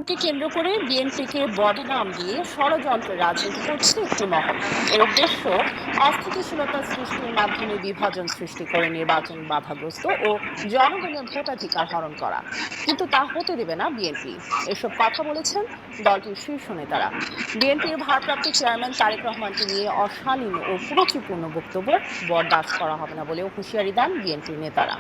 কে কেন্দ্র করে বিএনপিকে বদনাম দিয়ে ষড়যন্ত্রের রাজনীতি করছে একটি মহল। এর উদ্দেশ্য অস্থিতিশীলতা সৃষ্টির মাধ্যমে বিভাজন সৃষ্টি করে নির্বাচন বাধাগ্রস্ত ও জনগণের ভোটাধিকার হরণ করা। কিন্তু তা হতে দেবে না বিএনপি। এসব কথা বলেছেন দলটির শীর্ষ নেতারা। বিএনপির ভারপ্রাপ্ত চেয়ারম্যান তারেক রহমানকে নিয়ে অশালীন ও কুরুচিপূর্ণ বক্তব্য বরদাস্ত করা হবে না বলেও হুঁশিয়ারি দেন বিএনপির নেতারা।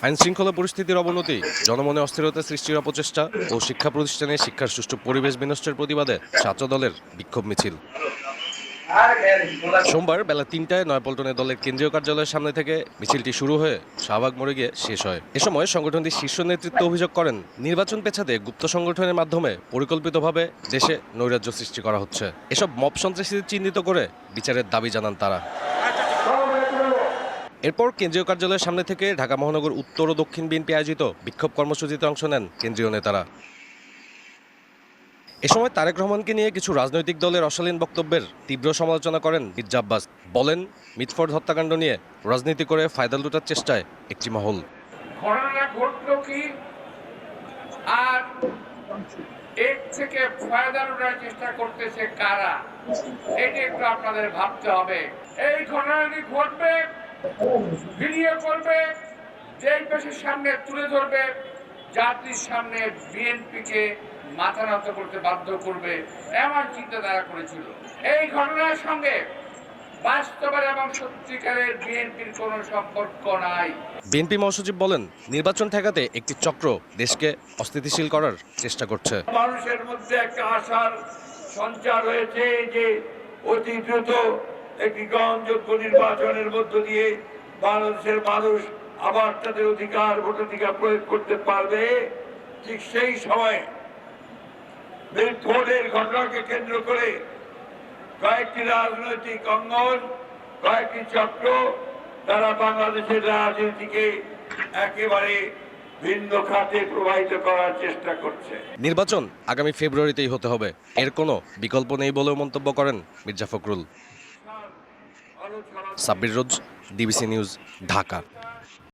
আইন শৃঙ্খলা পরিস্থিতির অবনতি, জনমনে অস্থিরতা সৃষ্টির অপচেষ্টা ও শিক্ষা প্রতিষ্ঠানে শিক্ষার সুষ্ঠু পরিবেশ বিনষ্টের প্রতিবাদে ছাত্র দলের বিক্ষোভ মিছিল সোমবার বেলা ৩টায় নয়াপল্টনে দলের কেন্দ্রীয় কার্যালয়ের সামনে থেকে মিছিলটি শুরু হয়ে শাহবাগ মোড়ে গিয়ে শেষ হয়। এ সময় সংগঠনটির শীর্ষ নেতৃত্ব অভিযোগ করেন, নির্বাচন পেছাতে গুপ্ত সংগঠনের মাধ্যমে পরিকল্পিতভাবে দেশে নৈরাজ্য সৃষ্টি করা হচ্ছে। এসব মব সন্ত্রাসীদের চিহ্নিত করে বিচারের দাবি জানান তারা। এরপর কেন্দ্রীয় কার্যালয়ের সামনে থেকে ঢাকা মহানগর উত্তর ও দক্ষিণ বিএনপি আয়োজিত বিক্ষোভ কর্মসূচিতে অংশ নেন কেন্দ্রীয় নেতারা। এ সময় তারেক রহমানকে নিয়ে কিছু রাজনৈতিক দলের অশালীন বক্তব্যের তীব্র সমালোচনা করেন মির্জা আব্বাস। বলেন, মিটফোর্ড হত্যাকাণ্ড নিয়ে রাজনীতি করে ফায়দা লুটার চেষ্টায় একটি মহল। ঘটনা ঘটলো কি আর এর থেকে ফায়দা লুটার চেষ্টা করতেছে কারা, এটি একটু আপনাদের ভাবতে হবে। এই ঘটনাটি ঘটবে, ভিডিও করবে, যেই পেশের সামনে তুলে ধরবে, জাতির সামনে বিএনপিকে মাথা নত করতে বাধ্য করবে, এমন চিন্তা তারা করেছিল। এই ঘটনার সঙ্গে বাস্তবের এবং সত্যিকারের বিএনপির কোনো সম্পর্ক নাই। বিএনপি মহাসচিব বলেন, নির্বাচন ঠেকাতে একটি চক্র দেশকে অস্থিতিশীল করার চেষ্টা করছে। মানুষের মধ্যে একটা আশার সঞ্চার হয়েছে যে অতি দ্রুত একটি গ্রহণযোগ্য নির্বাচনের মধ্য দিয়ে বাংলাদেশের মানুষ আবার তাদের অধিকার ভোটাধিকার প্রয়োগ করতে পারবে। ঠিক সেই সময় ভোটের ঘটনাকে কেন্দ্র করে কয়েকটি রাজনৈতিক অঙ্গন, কয়েকটি চক্র, তারা বাংলাদেশের রাজনীতিকে একেবারে ভিন্ন খাতে প্রবাহিত করার চেষ্টা করছে। নির্বাচন আগামী ফেব্রুয়ারিতেই হতে হবে, এর কোনো বিকল্প নেই বলেও মন্তব্য করেন মির্জা ফখরুল। সাব্বির রোজ, ডিবিসি নিউজ, ঢাকা।